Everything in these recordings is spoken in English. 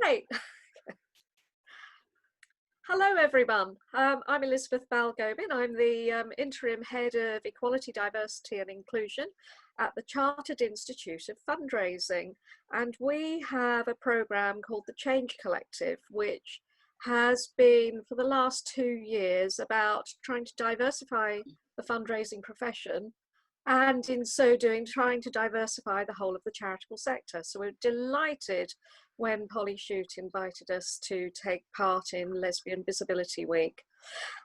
Great. Hello everyone, I'm Elizabeth Balgobin. I'm the Interim Head of Equality, Diversity and Inclusion at the Chartered Institute of Fundraising, and we have a programme called the Change Collective, which has been for the last 2 years about trying to diversify the fundraising profession, and in so doing trying to diversify the whole of the charitable sector. So we're delighted when Polly Shute invited us to take part in Lesbian Visibility Week.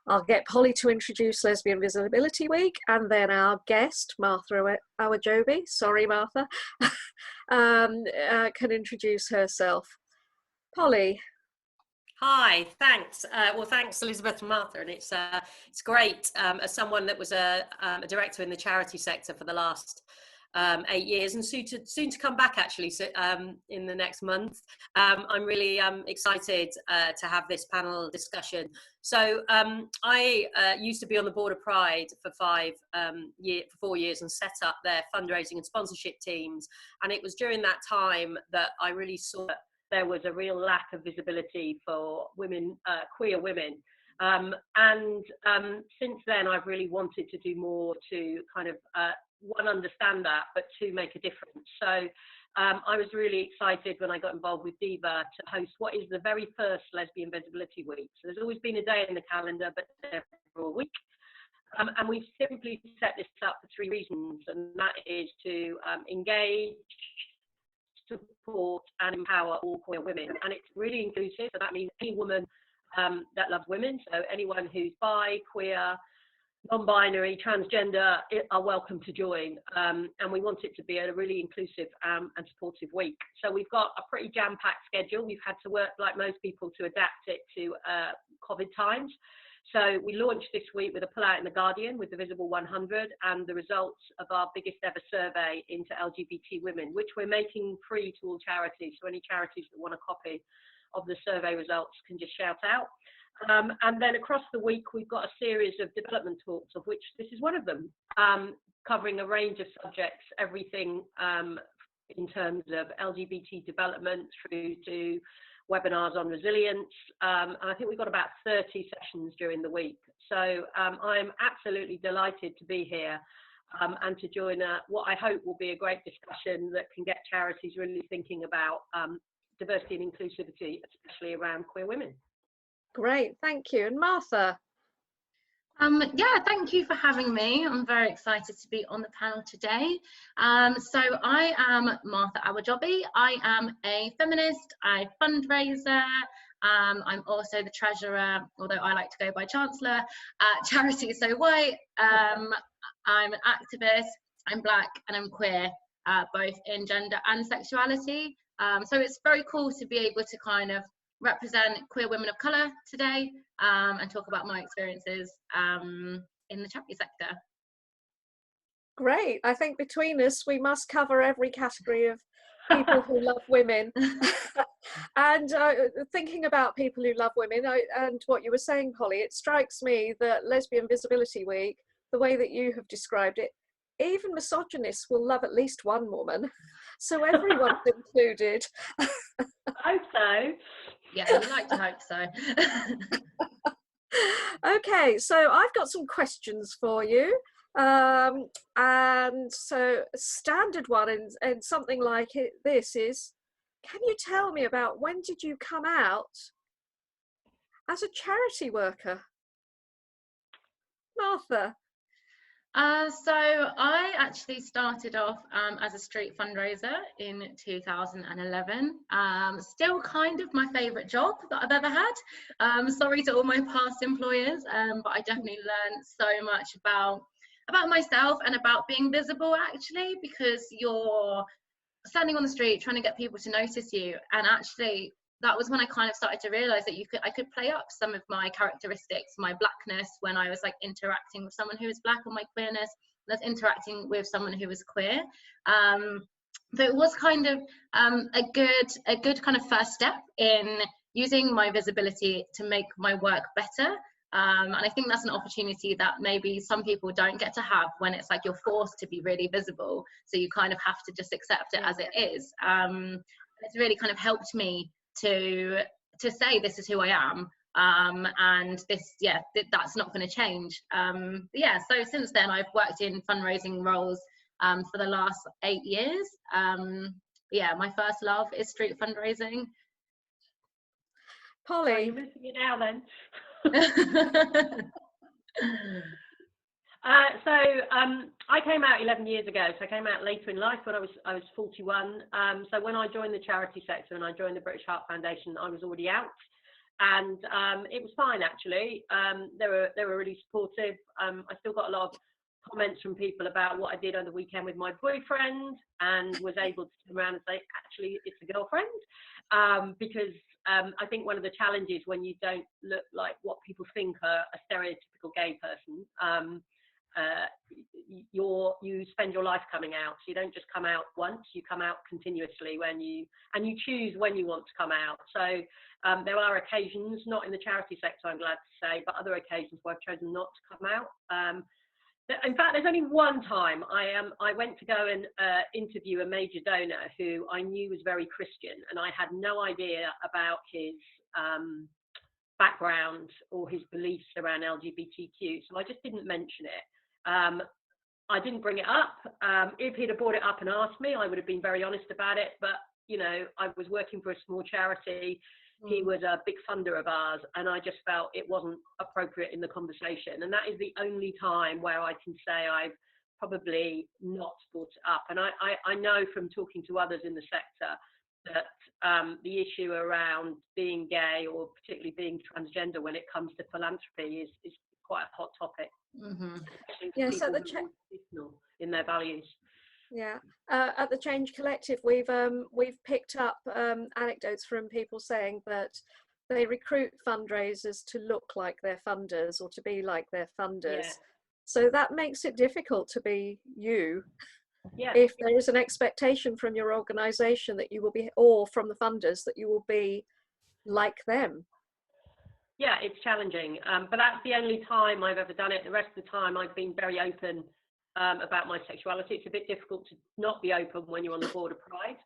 I'll get Polly to introduce Lesbian Visibility Week, and then our guest, Martha Awojobi, sorry Martha, can introduce herself. Polly. Hi, thanks. Well, thanks Elizabeth and Martha, and it's great as someone that was a director in the charity sector for the last 8 years and soon to come back actually, so in the next month. I'm really excited to have this panel discussion. So I used to be on the board of Pride for 4 years and set up their fundraising and sponsorship teams, and it was during that time that I really saw that there was a real lack of visibility for women, queer women. And since then, I've really wanted to do more to kind of, one, understand that, but two, make a difference. So I was really excited when I got involved with DIVA to host what is the very first Lesbian Visibility Week. So there's always been a day in the calendar, but every week. And we've simply set this up for 3 reasons, and that is to engage, support and empower all queer women, and it's really inclusive. So that means any woman that loves women, so anyone who's bi, queer, non-binary, transgender are welcome to join, and we want it to be a really inclusive and supportive week. So we've got a pretty jam-packed schedule. We've had to work like most people to adapt it to COVID times. So we launched this week with a pull out in The Guardian with the Visible 100 and the results of our biggest ever survey into LGBT women, which we're making free to all charities. So any charities that want a copy of the survey results can just shout out. And then across the week, we've got a series of development talks, of which this is one of them, covering a range of subjects, everything in terms of LGBT development through to webinars on resilience, and I think we've got about 30 sessions during the week. So I'm absolutely delighted to be here and to join what I hope will be a great discussion that can get charities really thinking about diversity and inclusivity, especially around queer women. Great, thank you. And Martha? Yeah, thank you for having me. I'm very excited to be on the panel today. So I am Martha Awojobi. I am a feminist, a fundraiser. I'm also the treasurer, although I like to go by chancellor, at Charities So White. I'm an activist, I'm Black and I'm queer, both in gender and sexuality. So it's very cool to be able to kind of represent queer women of colour today and talk about my experiences in the charity sector. Great. I think between us we must cover every category of people who love women. And thinking about people who love women and what you were saying, Polly, it strikes me that Lesbian Visibility Week, the way that you have described it, even misogynists will love at least one woman, so everyone's included. I hope so. Yeah, I'd like to hope so. Okay, so I've got some questions for you. And so a standard one in something like this is, can you tell me about when did you come out as a charity worker? Martha? So I actually started off as a street fundraiser in 2011. Still kind of my favourite job that I've ever had. Sorry to all my past employers, but I definitely learned so much about myself and about being visible, actually, because you're standing on the street trying to get people to notice you, and actually that was when I kind of started to realise that I could play up some of my characteristics, my blackness, when I was like interacting with someone who was black, or my queerness, and I was interacting with someone who was queer. So it was kind of a good kind of first step in using my visibility to make my work better. And I think that's an opportunity that maybe some people don't get to have when it's like you're forced to be really visible. So you kind of have to just accept it as it is. It's really kind of helped me to say this is who I am. And this, that's not going to change. So since then I've worked in fundraising roles for the last 8 years. My first love is street fundraising. Polly, you're missing it now then. I came out 11 years ago, so I came out later in life when I was 41. So when I joined the charity sector and I joined the British Heart Foundation, I was already out, and it was fine actually. They were really supportive. I still got a lot of comments from people about what I did on the weekend with my boyfriend, and was able to turn around and say, actually, it's a girlfriend, because I think one of the challenges when you don't look like what people think a stereotypical gay person, you spend your life coming out. So you don't just come out once, you come out continuously and you choose when you want to come out. So there are occasions, not in the charity sector, I'm glad to say, but other occasions where I've chosen not to come out. In fact, there's only one time I went to go and interview a major donor who I knew was very Christian, and I had no idea about his background or his beliefs around LGBTQ, so I just didn't mention it. I didn't bring it up. If he'd have brought it up and asked me, I would have been very honest about it, but I was working for a small charity. He was a big funder of ours, and I just felt it wasn't appropriate in the conversation. And that is the only time where I can say I've probably not brought it up. And I know from talking to others in the sector that the issue around being gay, or particularly being transgender when it comes to philanthropy, is quite a hot topic. Mm-hmm. Yes, at the in their values. Yeah, at the Change Collective, we've picked up anecdotes from people saying that they recruit fundraisers to look like their funders or to be like their funders. Yeah. So that makes it difficult to be you. Yeah. If there is an expectation from your organisation that you will be, or from the funders that you will be like them. Yeah, it's challenging, but that's the only time I've ever done it. The rest of the time I've been very open about my sexuality. It's a bit difficult to not be open when you're on the board of Pride.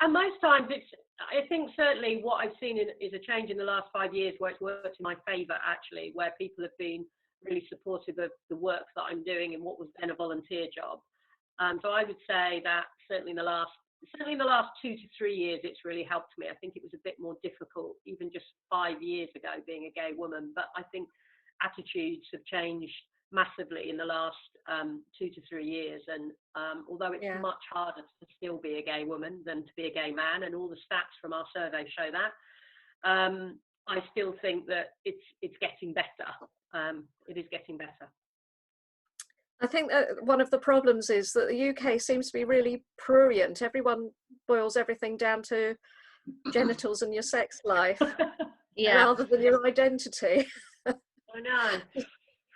And most times I think certainly what I've seen is a change in the last 5 years where it's worked in my favour, actually, where people have been really supportive of the work that I'm doing in what was then a volunteer job. So I would say that certainly in the last 2 to 3 years, it's really helped me. I think it was a bit more difficult even just 5 years ago being a gay woman, but I think attitudes have changed massively in the last 2 to 3 years, and although it's much harder to still be a gay woman than to be a gay man, and all the stats from our survey show that, I still think that it's getting better. It is getting better. I think that one of the problems is that the UK seems to be really prurient. Everyone boils everything down to genitals and your sex life, rather than your identity. I know.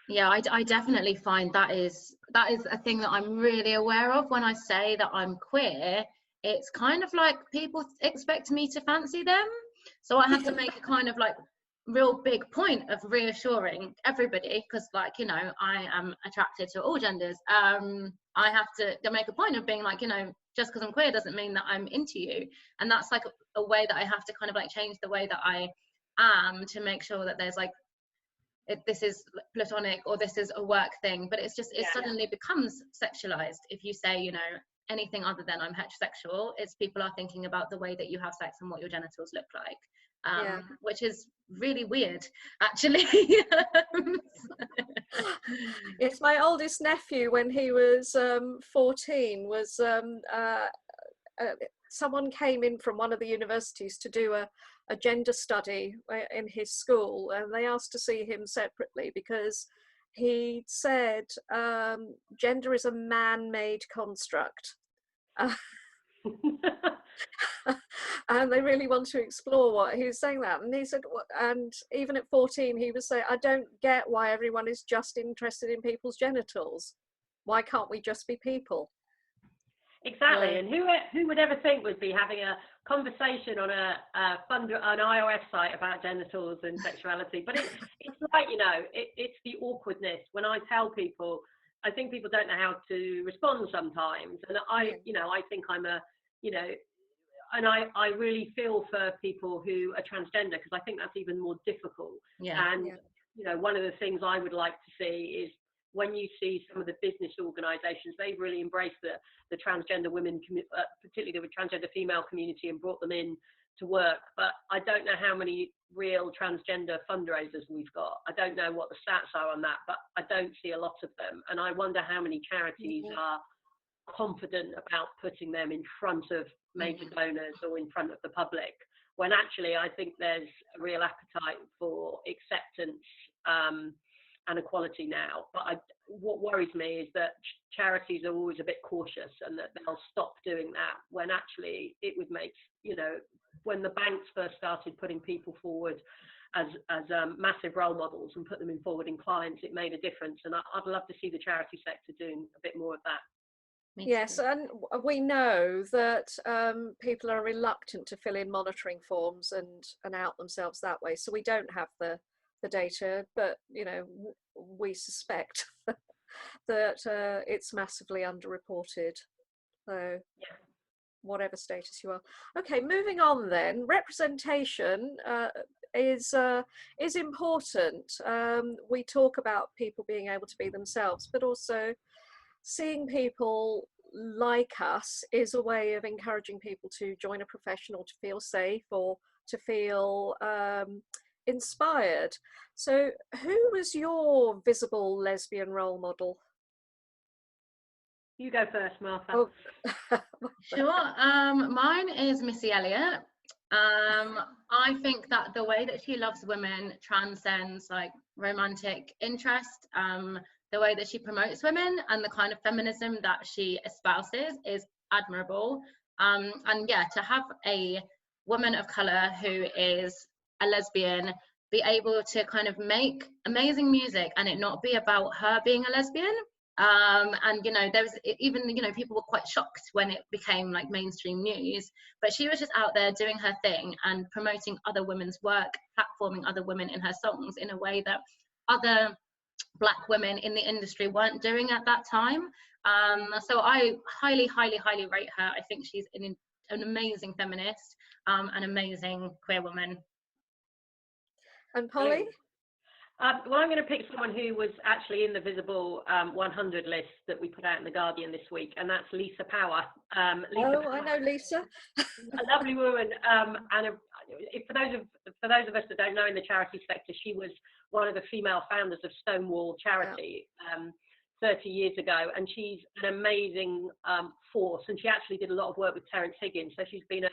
Yeah, I definitely find that is a thing that I'm really aware of when I say that I'm queer. It's kind of like people expect me to fancy them, so I have to make a kind of like real big point of reassuring everybody, because I am attracted to all genders. I have to make a point of being like, just because I'm queer doesn't mean that I'm into you, and that's like a way that I have to kind of like change the way that I am to make sure that there's like, this is platonic or this is a work thing, but it suddenly becomes sexualized if you say anything other than I'm heterosexual. It's people are thinking about the way that you have sex and what your genitals look like, which is really weird, actually. It's my oldest nephew, when he was 14, was someone came in from one of the universities to do a gender study in his school, and they asked to see him separately because he said gender is a man-made construct. And they really want to explore what he was saying that, and he said, and even at 14 he was saying, I don't get why everyone is just interested in people's genitals. Why can't we just be people? Exactly. And who would ever think we'd be having a conversation on an iOS site about genitals and sexuality? But it's like, it's the awkwardness. When I tell people, I think people don't know how to respond sometimes. And I think and I really feel for people who are transgender, because I think that's even more difficult. And you know, one of the things I would like to see is when you see some of the business organisations, they've really embraced the transgender women, particularly the transgender female community, and brought them in to work. But I don't know how many real transgender fundraisers we've got. I don't know what the stats are on that, but I don't see a lot of them. And I wonder how many charities are confident about putting them in front of major donors or in front of the public, when actually I think there's a real appetite for acceptance and equality now. But what worries me is that charities are always a bit cautious, and that they'll stop doing that, when actually it would make, you know, when the banks first started putting people forward as massive role models and put them in forward in clients, it made a difference. And I'd love to see the charity sector doing a bit more of that. Yes, and we know that people are reluctant to fill in monitoring forms and out themselves that way. So we don't have the data, but you know, we suspect that it's massively underreported. So whatever status you are. Okay, moving on then. Representation is important. We talk about people being able to be themselves, but also seeing people like us is a way of encouraging people to join a profession, or to feel safe, or to feel inspired. So who was your visible lesbian role model? You go first, Martha. Oh. Sure. Mine is Missy Elliott. I think that the way that she loves women transcends like romantic interest. The way that she promotes women and the kind of feminism that she espouses is admirable. And yeah, to have a woman of color who is a lesbian be able to kind of make amazing music and it not be about her being a lesbian. And you know, there was even, you know, people were quite shocked when it became like mainstream news, but she was just out there doing her thing and promoting other women's work, platforming other women in her songs in a way that other Black women in the industry weren't doing at that time. So I highly rate her. I think she's an amazing feminist, an amazing queer woman. And Polly? Well, I'm going to pick someone who was actually in the Visible 100 list that we put out in The Guardian this week, and that's Lisa Power. Lisa Power. I know Lisa. A lovely woman, and for those of us that don't know, in the charity sector, she was one of the female founders of Stonewall Charity 30 years ago, and she's an amazing force, and she actually did a lot of work with Terence Higgins, so she's been a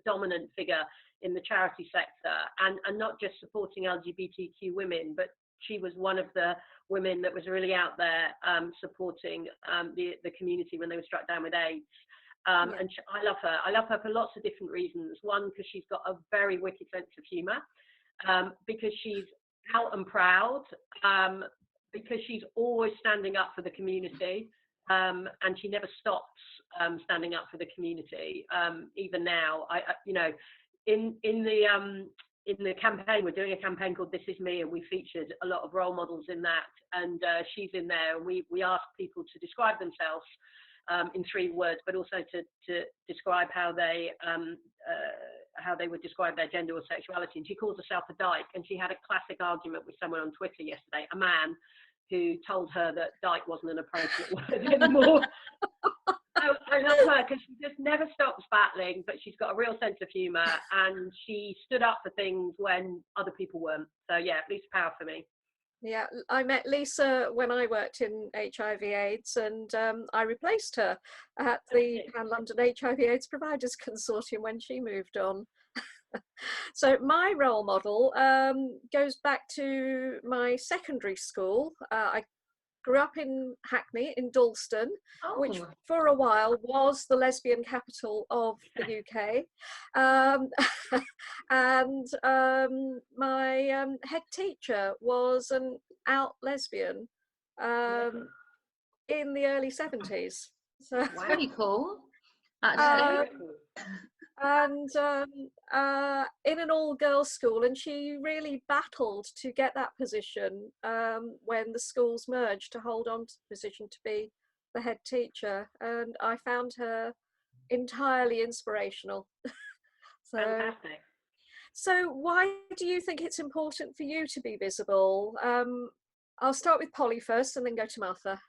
dominant figure in the charity sector, and not just supporting LGBTQ women, but she was one of the women that was really out there supporting the community when they were struck down with AIDS. And I love her. I love her for lots of different reasons. One, because she's got a very wicked sense of humour, because she's out and proud, because she's always standing up for the community, and she never stops standing up for the community. Even now, you know, in the campaign, we're doing a campaign called This Is Me, and we featured a lot of role models in that, and she's in there, and we asked people to describe themselves in 3 words, but also to describe how they would describe their gender or sexuality. And she calls herself a dyke, and she had a classic argument with someone on Twitter yesterday, a man who told her that dyke wasn't an appropriate word anymore. I love her because she just never stops battling, but she's got a real sense of humour, and she stood up for things when other people weren't. So yeah, Lisa Power for me. Yeah, I met Lisa when I worked in HIV/AIDS, and I replaced her at the Pan London HIV/AIDS Providers Consortium when she moved on. So my role model goes back to my secondary school. I grew up in Hackney in Dalston, which for a while was the lesbian capital of the UK. And my head teacher was an out lesbian in the early 70s. So That's pretty cool. And in an all-girls school, and she really battled to get that position when the schools merged, to hold on to the position to be the head teacher. And I found her entirely inspirational. So, Fantastic. so why do you think it's important for you to be visible? I'll start with Polly first and then go to Martha.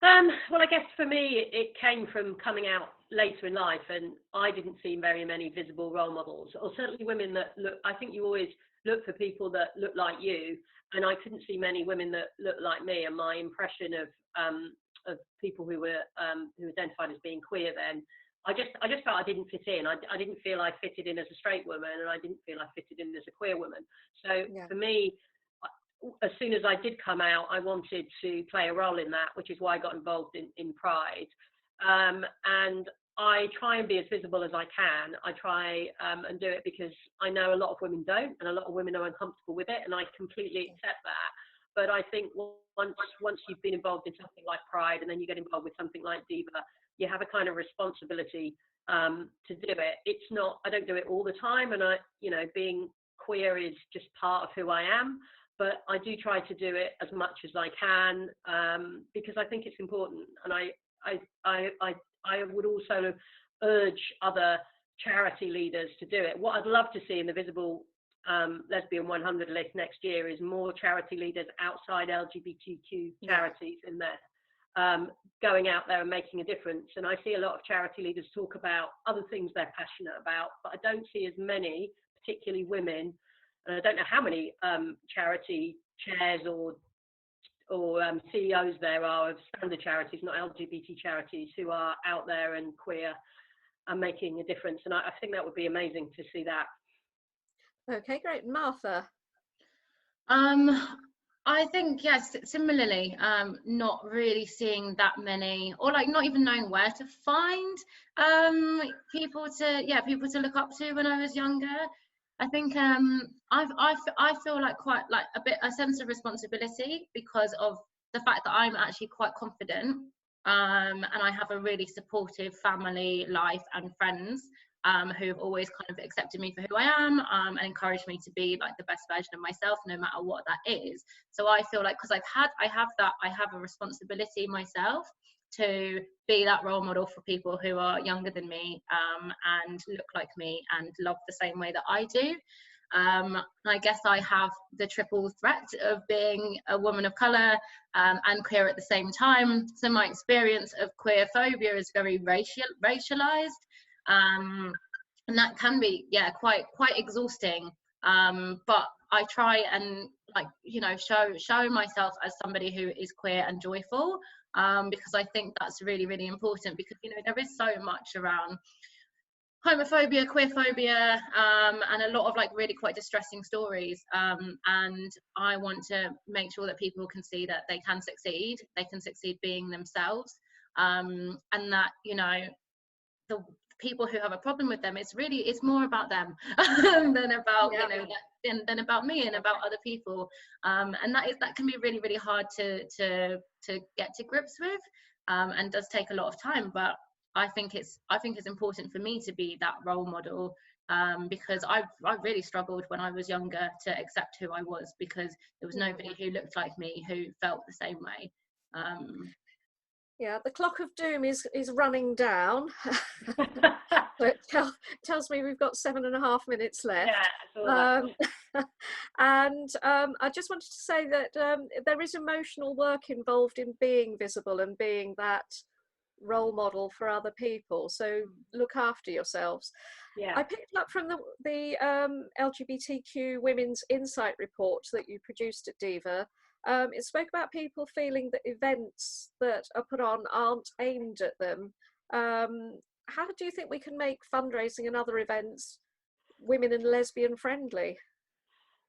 Well, I guess for me, it came from coming out later in life, and I didn't see very many visible role models, or certainly women that look. I think you always look for people that look like you, and I couldn't see many women that looked like me. And my impression of people who were who identified as being queer then, I just felt I didn't fit in. I didn't feel I fitted in as a straight woman, and I didn't feel I fitted in as a queer woman. So Yeah. for me, as soon as I did come out, I wanted to play a role in that, which is why I got involved in Pride. And I try and be as visible as I can. I try and do it because I know a lot of women don't, and a lot of women are uncomfortable with it, and I completely accept that. But I think once you've been involved in something like Pride, and then you get involved with something like DIVA, you have a kind of responsibility to do it. It's not, I don't do it all the time, and being queer is just part of who I am. But I do try to do it as much as I can because I think it's important, and I would also urge other charity leaders to do it. What I'd love to see in the Visible Lesbian 100 list next year is more charity leaders outside LGBTQ charities in there, going out there and making a difference. And I see a lot of charity leaders talk about other things they're passionate about, but I don't see as many, particularly women. And I don't know how many charity chairs or CEOs there are of standard charities, not LGBT charities, who are out there and queer and making a difference. And I think that would be amazing to see that. Okay, great. Martha? I think, yes, similarly, not really seeing that many, or like not even knowing where to find people to look up to when I was younger. I think I feel like quite like a sense of responsibility because of the fact that I'm actually quite confident, and I have a really supportive family life and friends who have always kind of accepted me for who I am and encouraged me to be like the best version of myself, no matter what that is. So I feel like because I have a responsibility myself to be that role model for people who are younger than me and look like me and love the same way that I do. I guess I have the triple threat of being a woman of colour and queer at the same time. So my experience of queer phobia is very racialized, and that can be quite exhausting. But I try and show myself as somebody who is queer and joyful. Because I think that's really, really important, because there is so much around homophobia, queerphobia, and a lot of like really quite distressing stories, and I want to make sure that people can see that they can succeed being themselves, and that the people who have a problem with them, it's more about them than about than about me and about other people, and that can be really, really hard to get to grips with, and does take a lot of time. But I think it's important for me to be that role model, because I really struggled when I was younger to accept who I was, because there was nobody who looked like me who felt the same way. Yeah, the clock of doom is running down. So it tells me we've got 7.5 minutes left. And I just wanted to say that there is emotional work involved in being visible and being that role model for other people. So look after yourselves. Yeah. I picked up from the LGBTQ Women's Insight report that you produced at DIVA. It spoke about people feeling that events that are put on aren't aimed at them. How do you think we can make fundraising and other events women and lesbian friendly?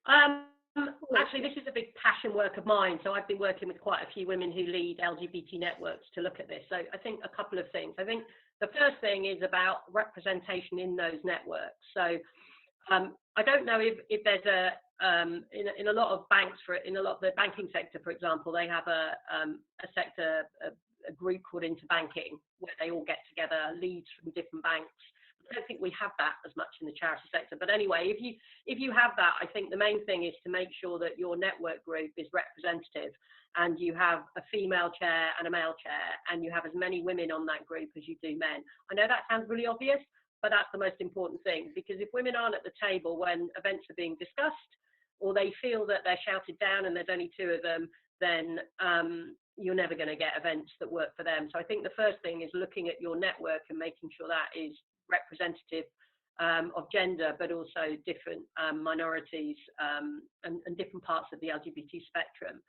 Actually, this is a big passion work of mine. So I've been working with quite a few women who lead LGBT networks to look at this. So I think a couple of things. I think the first thing is about representation in those networks. So I don't know if there's in a lot of banks, in a lot of the banking sector, for example, they have a sector, a group called Interbanking, where they all get together, leads from different banks. I don't think we have that as much in the charity sector. But anyway, if you have that, I think the main thing is to make sure that your network group is representative, and you have a female chair and a male chair, and you have as many women on that group as you do men. I know that sounds really obvious, but that's the most important thing, because if women aren't at the table when events are being discussed, or they feel that they're shouted down and there's only two of them, then you're never going to get events that work for them. So I think the first thing is looking at your network and making sure that is representative of gender, but also different minorities and different parts of the LGBT spectrum.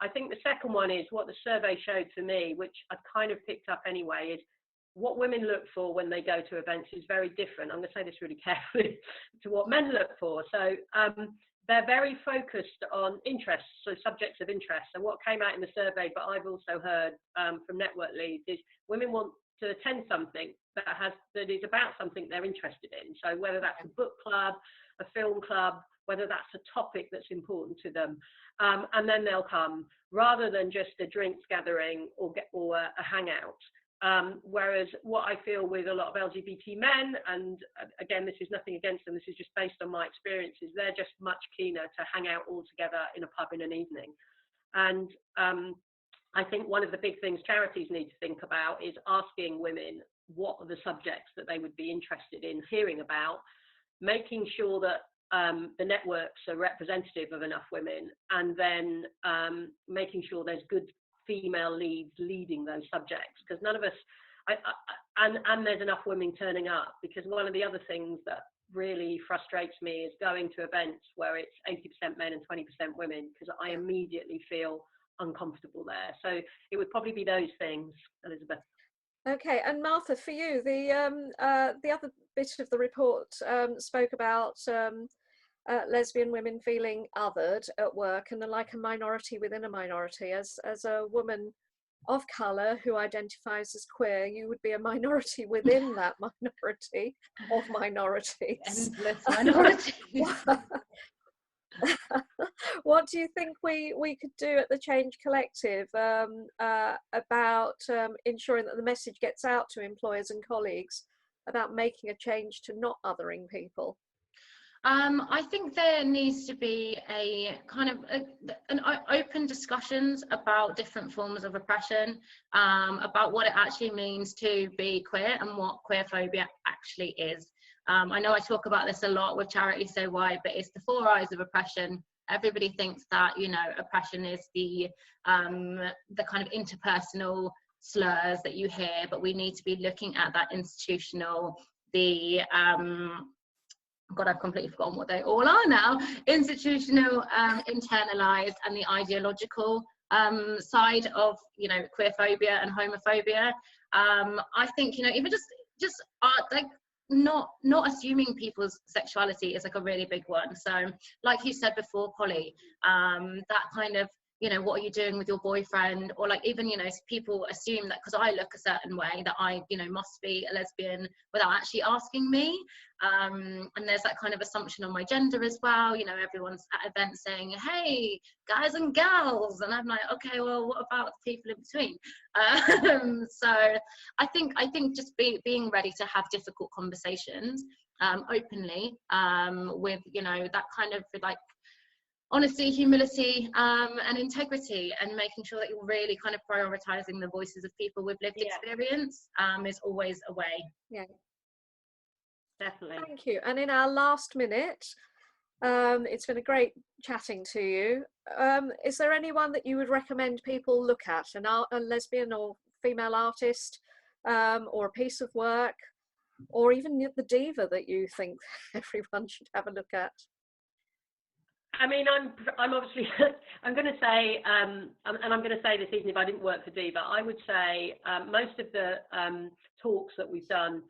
I think the second one is what the survey showed for me, which I've kind of picked up anyway, is what women look for when they go to events is very different. I'm going to say this really carefully to what men look for. So they're very focused on interests, so subjects of interest. And what came out in the survey, but I've also heard from network leads, is women want to attend something that is about something they're interested in. So whether that's a book club, a film club, whether that's a topic that's important to them, and then they'll come, rather than just a drinks gathering or a hangout. Whereas what I feel with a lot of LGBT men, and again, this is nothing against them, this is just based on my experiences, they're just much keener to hang out all together in a pub in an evening. And I think one of the big things charities need to think about is asking women what are the subjects that they would be interested in hearing about, making sure that the networks are representative of enough women, and then making sure there's good female leads leading those subjects, because none of us, and there's enough women turning up, because one of the other things that really frustrates me is going to events where it's 80% men and 20% women, because I immediately feel uncomfortable there. So it would probably be those things, Elizabeth. Okay, and Martha, for you, the other bit of the report spoke about lesbian women feeling othered at work and like a minority within a minority. As a woman of colour who identifies as queer, you would be a minority within that minority of minorities. Endless minorities. What do you think we could do at the Change Collective about ensuring that the message gets out to employers and colleagues about making a change to not othering people? I think there needs to be a kind of an open discussions about different forms of oppression, about what it actually means to be queer and what queerphobia actually is. I know I talk about this a lot with Charities So Wide, but it's the four eyes of oppression. Everybody thinks that, you know, oppression is the kind of interpersonal slurs that you hear, but we need to be looking at that institutional, God, I've completely forgotten what they all are now. Institutional, internalized, and the ideological side of, you know, queerphobia and homophobia. I think, you know, even just like not assuming people's sexuality is like a really big one. So, like you said before, Polly, that kind of, you know, what are you doing with your boyfriend? Or like even, you know, people assume that because I look a certain way that I, you know, must be a lesbian without actually asking me. And there's that kind of assumption on my gender as well. You know, everyone's at events saying, hey, guys and gals. And I'm like, okay, well, what about the people in between? So I think just being ready to have difficult conversations openly with, you know, that kind of like honesty, humility, and integrity, and making sure that you're really kind of prioritizing the voices of people with lived experience is always a way. Yeah, Definitely. thank you. And in our last minute, it's been a great chatting to you. Is there anyone that you would recommend people look at, a lesbian or female artist, or a piece of work, or even the diva that you think everyone should have a look at? I mean, I'm obviously, I'm going to say, and I'm going to say this even if I didn't work for DIVA, I would say most of the talks that we've done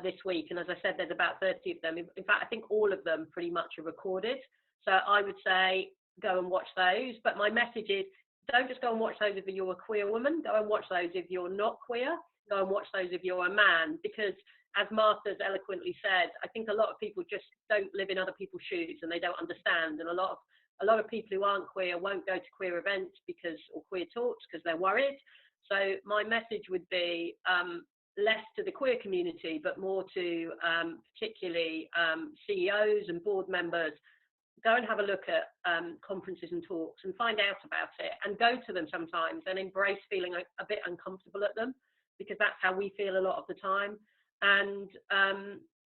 this week, and as I said, there's about 30 of them. In fact, I think all of them pretty much are recorded. So I would say go and watch those. But my message is, don't just go and watch those if you're a queer woman. Go and watch those if you're not queer. Go and watch those if you're a man, because as Martha's eloquently said, I think a lot of people just don't live in other people's shoes and they don't understand. And a lot of people who aren't queer won't go to queer events or queer talks because they're worried. So my message would be, less to the queer community, but more to particularly CEOs and board members. Go and have a look at conferences and talks and find out about it, and go to them sometimes and embrace feeling a bit uncomfortable at them, because that's how we feel a lot of the time. And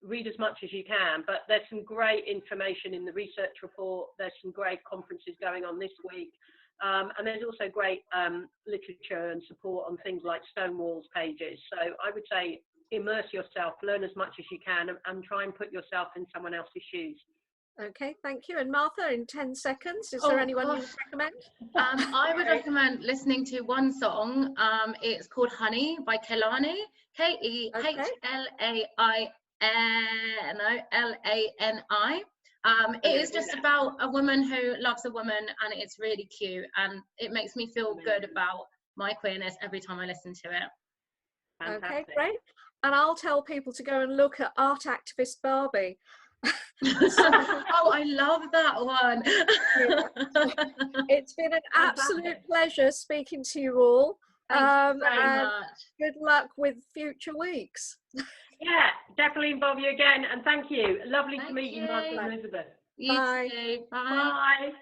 read as much as you can. But there's some great information in the research report. There's some great conferences going on this week. And there's also great literature and support on things like Stonewall's pages. So I would say immerse yourself, learn as much as you can, and try and put yourself in someone else's shoes. Okay, thank you. And Martha, in 10 seconds, is there anyone you would recommend? I would recommend listening to one song. It's called Honey by Kehlani, Kehlani. It is just about a woman who loves a woman, and it's really cute, and it makes me feel good about my queerness every time I listen to it. Fantastic. Okay, great. And I'll tell people to go and look at Art Activist Barbie. Oh, I love that one. It's been an absolute pleasure speaking to you all. Thank you very much. Good luck with future weeks. Yeah, definitely involve you again, and thank you. Lovely to meet you, Martha and Elizabeth. You too. Bye. Bye.